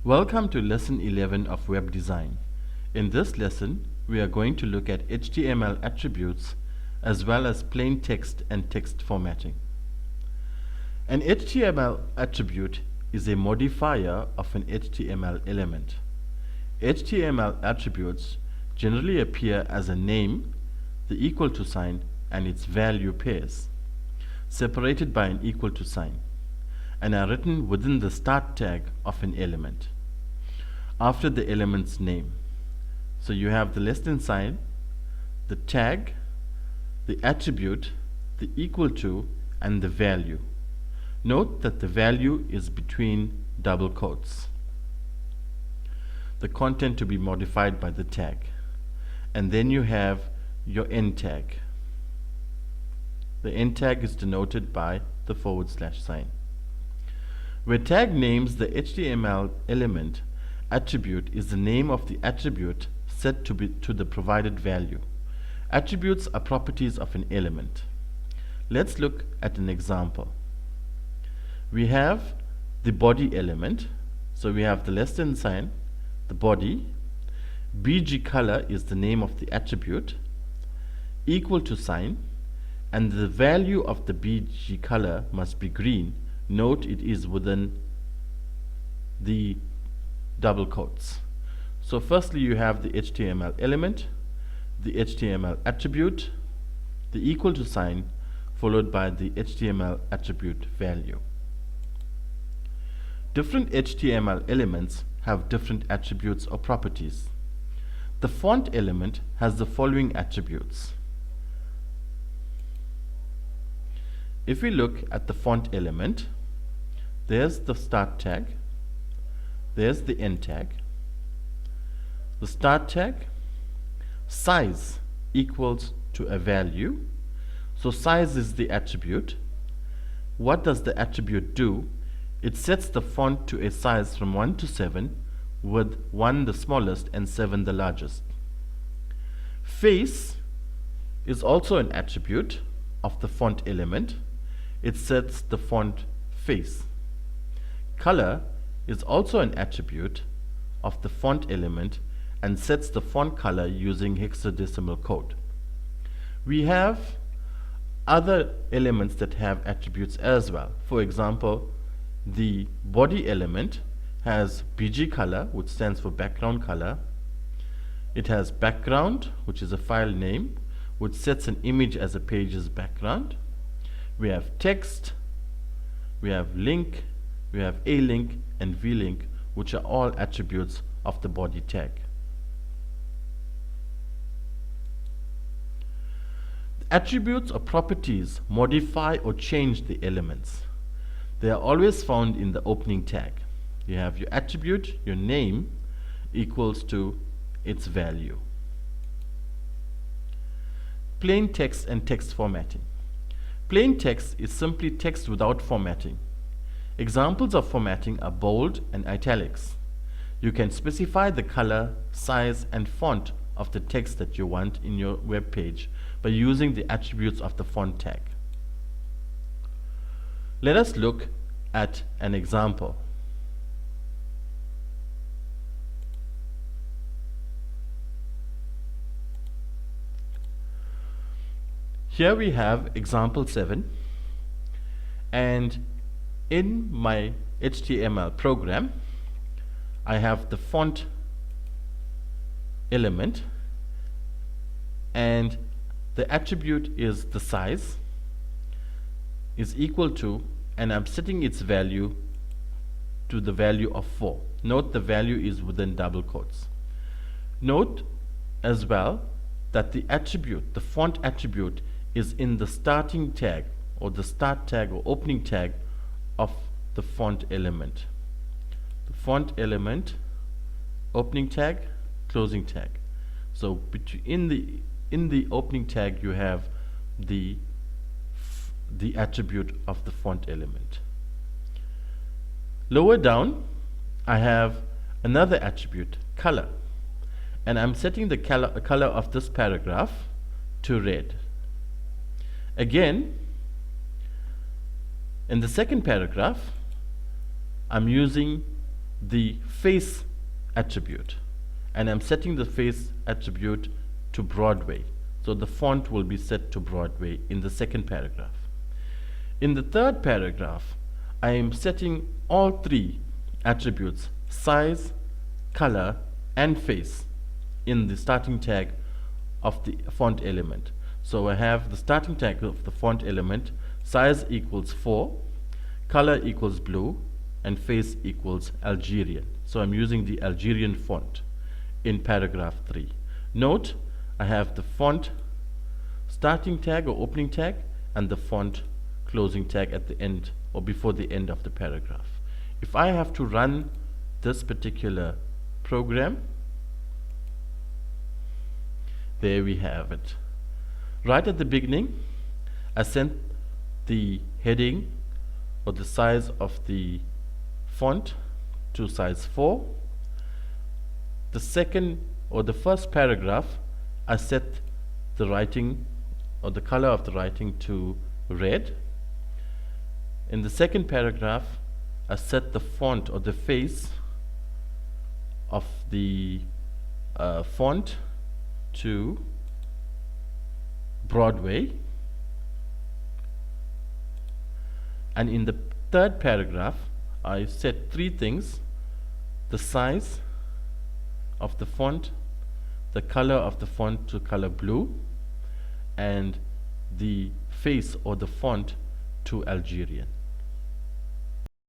Welcome to Lesson 11 of Web Design. In this lesson, we are going to look at HTML attributes as well as plain text and text formatting. An HTML attribute is a modifier of an HTML element. HTML attributes generally appear as a name, the equal to sign, and its value pairs, separated by an equal to sign, and are written within the start tag of an element after the element's name. So you have the less than sign, the tag, the attribute, the equal to, and the value. Note that the value is between double quotes. The content to be modified by the tag. And then you have your end tag. The end tag is denoted by the / sign. Where tag names the HTML element, attribute is the name of the attribute set to the provided value. Attributes are properties of an element. Let's look at an example. We have the body element, so we have the less than sign, the body, BG color is the name of the attribute, equal to sign, and the value of the BG color must be green. Note it is within the double quotes. So firstly you have the HTML element, the HTML attribute, the equal to sign, followed by the HTML attribute value. Different HTML elements have different attributes or properties. The font element has the following attributes. If we look at the font element, there's the start tag, there's the end tag, the start tag, size equals to a value. So size is the attribute. What does the attribute do? It sets the font to a size from 1 to 7, with 1 the smallest and 7 the largest. Face is also an attribute of the font element. It sets the font face. Color is also an attribute of the font element and sets the font color using hexadecimal code. We have other elements that have attributes as well. For example, the body element has BG color, which stands for background color. It has background, which is a file name, which sets an image as a page's background. We have text, we have link, we have a link and v-link, which are all attributes of the body tag. Attributes or properties modify or change the elements. They are always found in the opening tag. You have your attribute, your name, equals to its value. Plain text and text formatting. Plain text is simply text without formatting. Examples of formatting are bold and italics. You can specify the color, size, and font of the text that you want in your web page by using the attributes of the font tag. Let us look at an example. Here we have example 7, and in my HTML program I have the font element, and the attribute is the size is equal to, and I'm setting its value to the value of 4. Note the value is within double quotes. Note as well that the attribute, the font attribute, is in the starting tag or the start tag or opening tag of the font element. The font element, opening tag, closing tag. So in the opening tag you have the attribute of the font element. Lower down I have another attribute, color, and I'm setting the color of this paragraph to red. Again, in the second paragraph I'm using the face attribute, and I'm setting the face attribute to Broadway. So the font will be set to Broadway in the second paragraph. In the third paragraph, I am setting all three attributes, size, color, and face, in the starting tag of the font element. So I have the starting tag of the font element, size equals 4, color equals blue, and face equals Algerian. So I'm using the Algerian font in paragraph 3. Note, I have the font starting tag or opening tag and the font closing tag at the end or before the end of the paragraph. If I have to run this particular program, there we have it. Right at the beginning, I sent the heading or the size of the font to size 4. The second or the first paragraph, I set the writing or the color of the writing to red. In the second paragraph, I set the font or the face of the font to Broadway, and in the third paragraph I set three things: the size of the font, the color of the font to color blue, and the face or the font to Algerian.